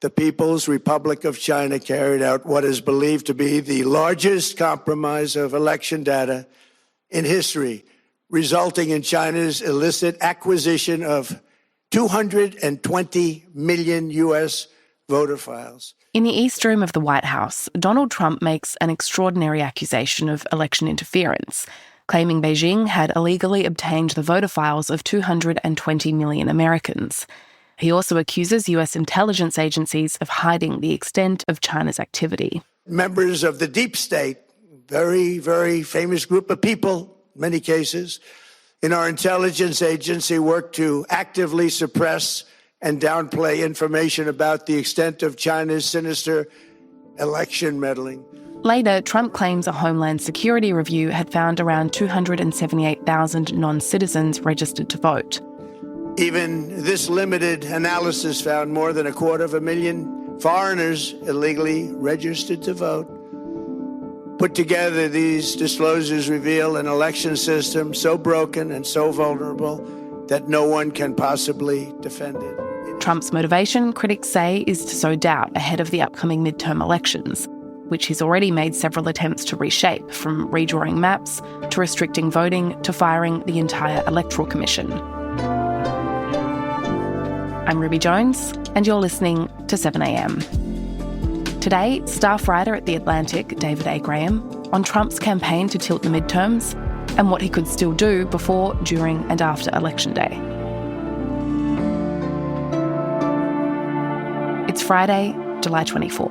the People's Republic of China carried out what is believed to be the largest compromise of election data in history, resulting in China's illicit acquisition of 220 million U.S. voter files. In the East Room of the White House, Donald Trump makes an extraordinary accusation of election interference, claiming Beijing had illegally obtained the voter files of 220 million Americans. He also accuses US intelligence agencies of hiding the extent of China's activity. Members of the deep state, very, very famous group of people, in many cases, in our intelligence agency work to actively suppress and downplay information about the extent of China's sinister election meddling. Later, Trump claims a Homeland Security review had found around 278,000 non-citizens registered to vote. Even this limited analysis found more than 250,000 foreigners illegally registered to vote. Put together, these disclosures reveal an election system so broken and so vulnerable that no one can possibly defend it. Trump's motivation, critics say, is to sow doubt ahead of the upcoming midterm elections, which he's already made several attempts to reshape, from redrawing maps to restricting voting to firing the entire Electoral Commission. I'm Ruby Jones, and you're listening to 7am. Today, staff writer at The Atlantic, David A. Graham, on Trump's campaign to tilt the midterms and what he could still do before, during and after Election Day. It's Friday, July 24.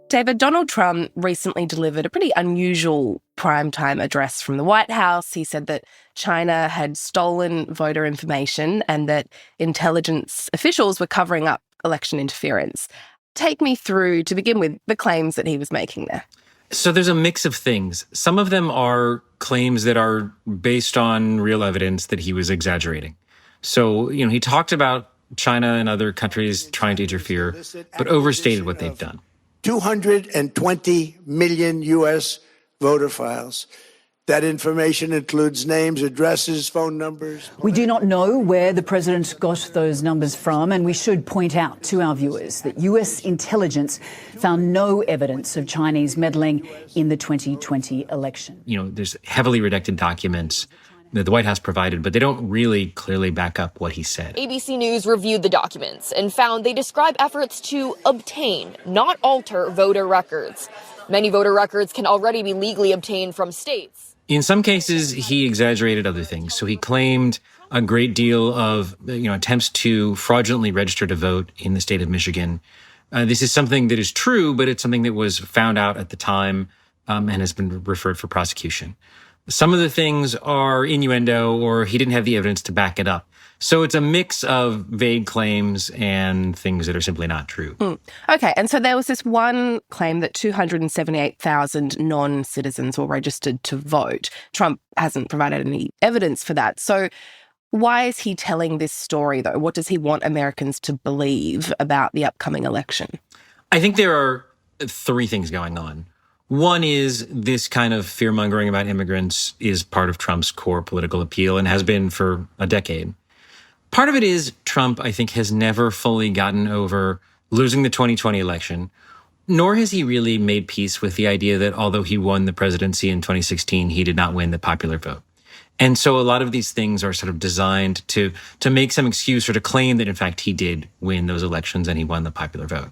David, Donald Trump recently delivered a pretty unusual primetime address from the White House. He said that China had stolen voter information and that intelligence officials were covering up election interference. Take me through, to begin with, the claims that he was making there. So there's a mix of things. Some of them are claims that are based on real evidence that he was exaggerating. So, he talked about China and other countries trying to interfere, but overstated what they've done. 220 million U.S. voter files. That information includes names, addresses, phone numbers. We do not know where the president got those numbers from, and we should point out to our viewers that U.S. intelligence found no evidence of Chinese meddling in the 2020 election. There's heavily redacted documents that the White House provided, but they don't really clearly back up what he said. ABC News reviewed the documents and found they describe efforts to obtain, not alter, voter records. Many voter records can already be legally obtained from states. In some cases, he exaggerated other things. So he claimed a great deal of attempts to fraudulently register to vote in the state of Michigan. This is something that is true, but it's something that was found out at the time and has been referred for prosecution. Some of the things are innuendo, or he didn't have the evidence to back it up. So it's a mix of vague claims and things that are simply not true. Okay, and so there was this one claim that 278,000 non-citizens were registered to vote. Trump hasn't provided any evidence for that. So why is he telling this story, though? What does he want Americans to believe about the upcoming election? I think there are three things going on. One is this kind of fear-mongering about immigrants is part of Trump's core political appeal and has been for a decade. Part of it is Trump, I think, has never fully gotten over losing the 2020 election, nor has he really made peace with the idea that although he won the presidency in 2016, he did not win the popular vote. And so a lot of these things are sort of designed to make some excuse or to claim that, in fact, he did win those elections and he won the popular vote.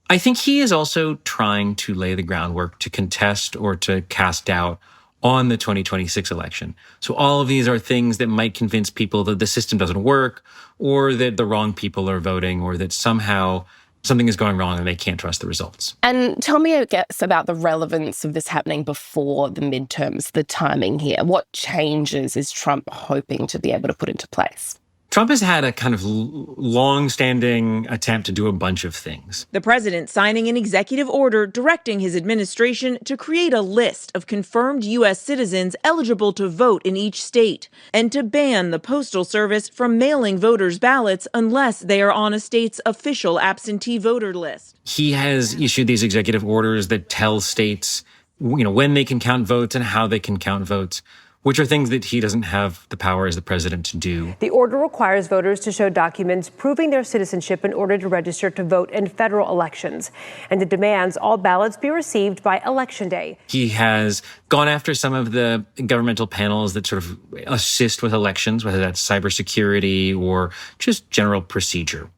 I think he is also trying to lay the groundwork to contest or to cast doubt on the 2026 election. So all of these are things that might convince people that the system doesn't work, or that the wrong people are voting, or that somehow something is going wrong and they can't trust the results. And tell me, I guess, about the relevance of this happening before the midterms, the timing here. What changes is Trump hoping to be able to put into place? Trump has had a kind of long-standing attempt to do a bunch of things. The president signing an executive order directing his administration to create a list of confirmed U.S. citizens eligible to vote in each state, and to ban the Postal Service from mailing voters' ballots unless they are on a state's official absentee voter list. He has issued these executive orders that tell states, when they can count votes and how they can count votes. which are things that he doesn't have the power as the president to do. The order requires voters to show documents proving their citizenship in order to register to vote in federal elections. And it demands all ballots be received by Election Day. He has gone after some of the governmental panels that sort of assist with elections, whether that's cybersecurity or just general procedure.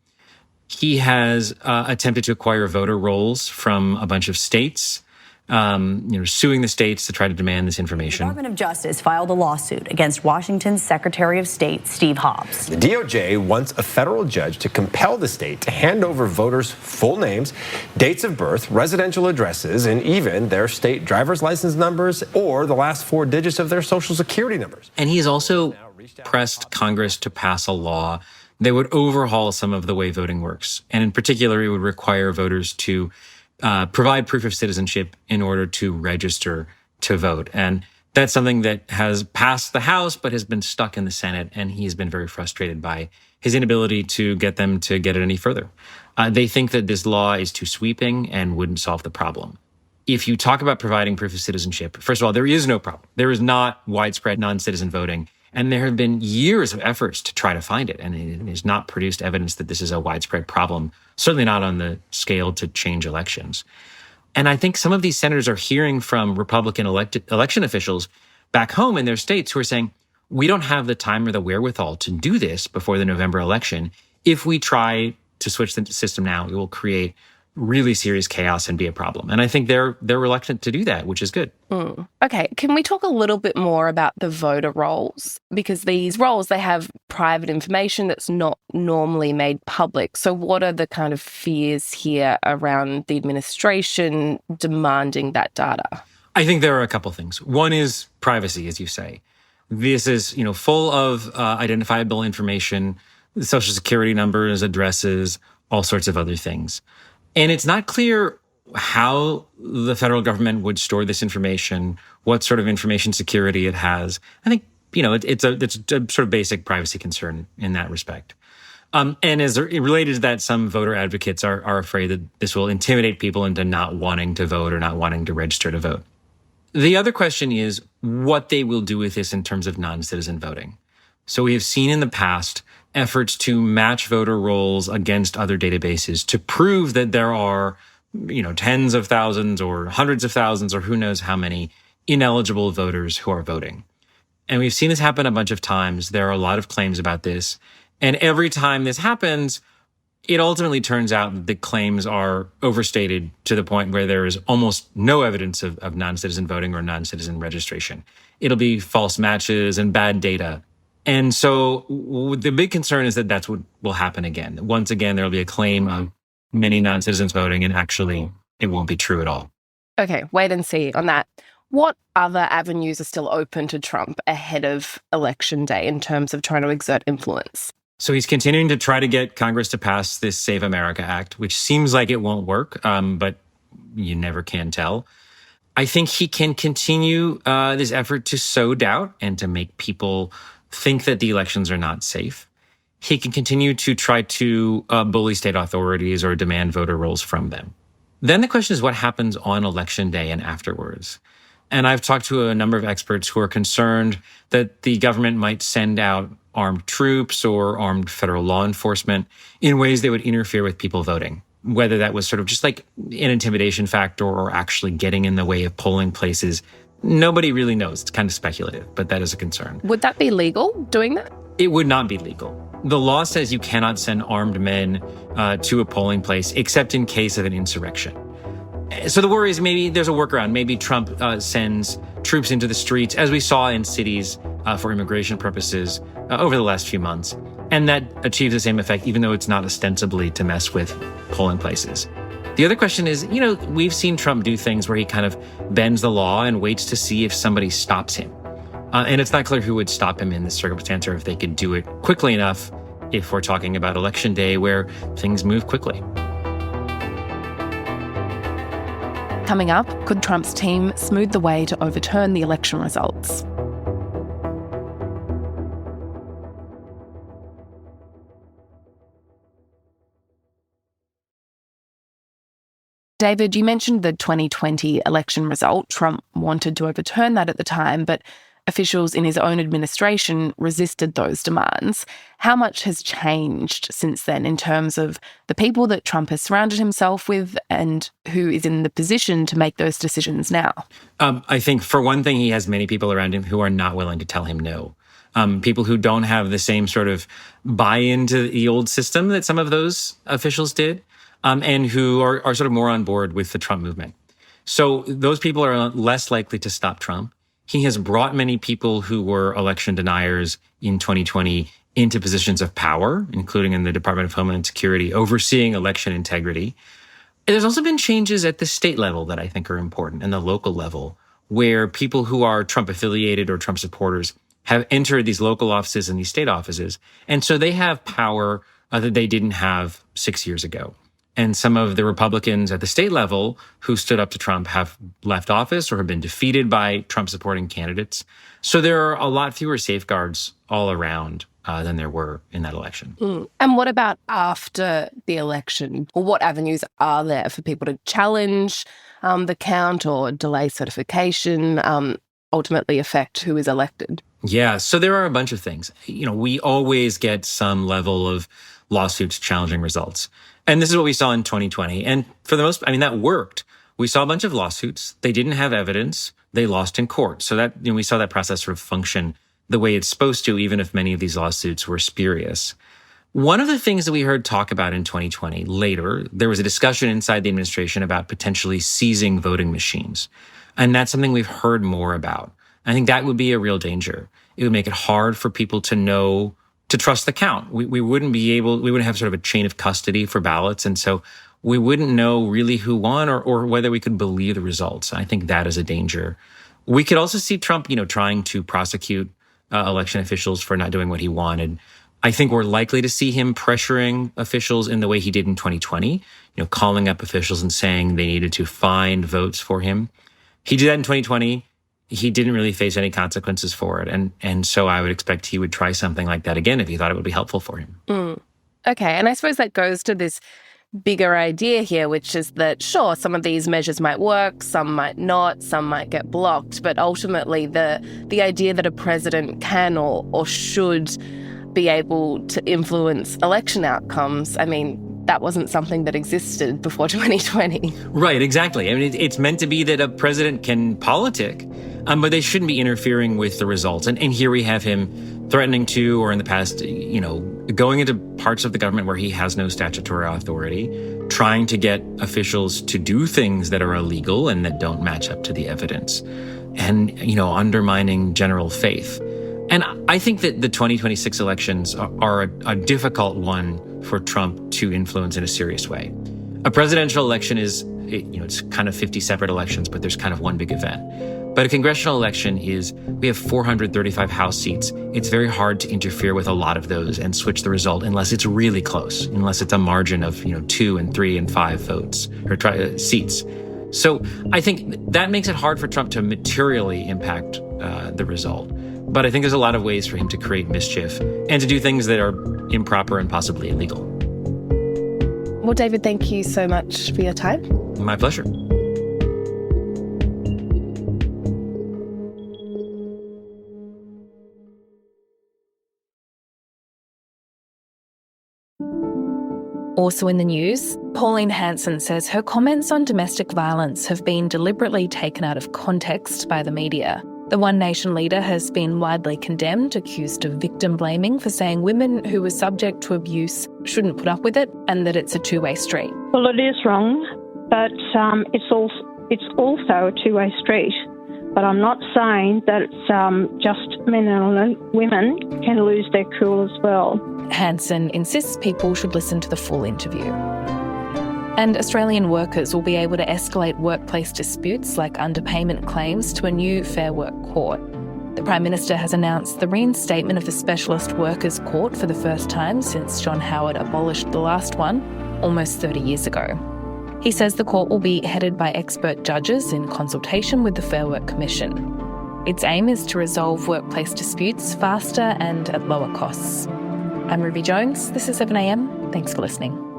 He has attempted to acquire voter rolls from a bunch of states, suing the states to try to demand this information. The Department of Justice filed a lawsuit against Washington's Secretary of State, Steve Hobbs. The DOJ wants a federal judge to compel the state to hand over voters' full names, dates of birth, residential addresses, and even their state driver's license numbers or the last 4 digits of their social security numbers. And he has also pressed Congress to pass a law that would overhaul some of the way voting works. And in particular, it would require voters to provide proof of citizenship in order to register to vote. And that's something that has passed the House, but has been stuck in the Senate. And he's been very frustrated by his inability to get them to get it any further. They think that this law is too sweeping and wouldn't solve the problem. If you talk about providing proof of citizenship, first of all, there is no problem. There is not widespread non-citizen voting. And there have been years of efforts to try to find it. And it has not produced evidence that this is a widespread problem, certainly not on the scale to change elections. And I think some of these senators are hearing from Republican election officials back home in their states who are saying, we don't have the time or the wherewithal to do this before the November election. If we try to switch the system now, it will create really serious chaos and be a problem. And I think they're reluctant to do that, which is good. Okay, can we talk a little bit more about the voter rolls? Because these rolls, they have private information that's not normally made public. So what are the kind of fears here around the administration demanding that data? I think there are a couple things. One is privacy, as you say. This is, full of identifiable information, social security numbers, addresses, all sorts of other things. And it's not clear how the federal government would store this information, what sort of information security it has. I think, it's a sort of basic privacy concern in that respect. And as related to that, some voter advocates are afraid that this will intimidate people into not wanting to vote or not wanting to register to vote. The other question is what they will do with this in terms of non-citizen voting. So we have seen in the past efforts to match voter rolls against other databases to prove that there are, tens of thousands or hundreds of thousands or who knows how many ineligible voters who are voting. And we've seen this happen a bunch of times. There are a lot of claims about this. And every time this happens, it ultimately turns out that the claims are overstated to the point where there is almost no evidence of non-citizen voting or non-citizen registration. It'll be false matches and bad data. And so the big concern is that that's what will happen again. Once again, there'll be a claim of many non-citizens voting, and actually it won't be true at all. Okay, wait and see on that. What other avenues are still open to Trump ahead of Election Day in terms of trying to exert influence? So he's continuing to try to get Congress to pass this Save America Act, which seems like it won't work, but you never can tell. I think he can continue this effort to sow doubt and to make people think that the elections are not safe. He can continue to try to bully state authorities or demand voter rolls from them. Then the question is what happens on Election Day and afterwards. And I've talked to a number of experts who are concerned that the government might send out armed troops or armed federal law enforcement in ways that would interfere with people voting, whether that was sort of just like an intimidation factor or actually getting in the way of polling places. Nobody really knows. It's kind of speculative, but that is a concern. Would that be legal, doing that? It would not be legal. The law says you cannot send armed men to a polling place except in case of an insurrection. So the worry is maybe there's a workaround. Maybe Trump sends troops into the streets, as we saw in cities for immigration purposes over the last few months. And that achieves the same effect, even though it's not ostensibly to mess with polling places. The other question is, we've seen Trump do things where he kind of bends the law and waits to see if somebody stops him. And it's not clear who would stop him in this circumstance or if they could do it quickly enough if we're talking about Election Day where things move quickly. Coming up, could Trump's team smooth the way to overturn the election results? David, you mentioned the 2020 election result. Trump wanted to overturn that at the time, but officials in his own administration resisted those demands. How much has changed since then in terms of the people that Trump has surrounded himself with and who is in the position to make those decisions now? I think, for one thing, he has many people around him who are not willing to tell him no. People who don't have the same sort of buy-in to the old system that some of those officials did, and who are sort of more on board with the Trump movement. So those people are less likely to stop Trump. He has brought many people who were election deniers in 2020 into positions of power, including in the Department of Homeland Security, overseeing election integrity. There's also been changes at the state level that I think are important, and the local level, where people who are Trump affiliated or Trump supporters have entered these local offices and these state offices. And so they have power that they didn't have 6 years ago. And some of the Republicans at the state level who stood up to Trump have left office or have been defeated by Trump-supporting candidates. So there are a lot fewer safeguards all around than there were in that election. And what about after the election? Or what avenues are there for people to challenge the count or delay certification, ultimately affect who is elected? Yeah, so there are a bunch of things. We always get some level of lawsuits challenging results. And this is what we saw in 2020. And for the most, that worked. We saw a bunch of lawsuits. They didn't have evidence. They lost in court. So that, we saw that process sort of function the way it's supposed to, even if many of these lawsuits were spurious. One of the things that we heard talk about in 2020 later, there was a discussion inside the administration about potentially seizing voting machines. And that's something we've heard more about. I think that would be a real danger. It would make it hard for people to trust the count. We wouldn't have sort of a chain of custody for ballots. And so we wouldn't know really who won or whether we could believe the results. I think that is a danger. We could also see Trump, trying to prosecute election officials for not doing what he wanted. I think we're likely to see him pressuring officials in the way he did in 2020, calling up officials and saying they needed to find votes for him. He did that in 2020. He didn't really face any consequences for it. And so I would expect he would try something like that again if he thought it would be helpful for him. Okay. And I suppose that goes to this bigger idea here, which is that, sure, some of these measures might work, some might not, some might get blocked. But ultimately, the idea that a president can or should be able to influence election outcomes, that wasn't something that existed before 2020. Right, exactly. It's meant to be that a president can politic, but they shouldn't be interfering with the results. And here we have him threatening to, or in the past, going into parts of the government where he has no statutory authority, trying to get officials to do things that are illegal and that don't match up to the evidence, and, undermining general faith. And I think that the 2026 elections are a difficult one for Trump to influence in a serious way. A presidential election is, it's kind of 50 separate elections, but there's kind of one big event. But a congressional election we have 435 House seats. It's very hard to interfere with a lot of those and switch the result unless it's really close, unless it's a margin of, 2 and 3 and 5 votes or seats. So I think that makes it hard for Trump to materially impact the result. But I think there's a lot of ways for him to create mischief and to do things that are improper and possibly illegal. Well, David, thank you so much for your time. My pleasure. Also in the news, Pauline Hanson says her comments on domestic violence have been deliberately taken out of context by the media. The One Nation leader has been widely condemned, accused of victim blaming for saying women who were subject to abuse shouldn't put up with it and that it's a two-way street. Well, it is wrong, but it's also a two-way street. But I'm not saying that it's just men and women can lose their cool as well. Hanson insists people should listen to the full interview. And Australian workers will be able to escalate workplace disputes like underpayment claims to a new Fair Work court. The Prime Minister has announced the reinstatement of the Specialist Workers Court for the first time since John Howard abolished the last one almost 30 years ago. He says the court will be headed by expert judges in consultation with the Fair Work Commission. Its aim is to resolve workplace disputes faster and at lower costs. I'm Ruby Jones. This is 7am. Thanks for listening.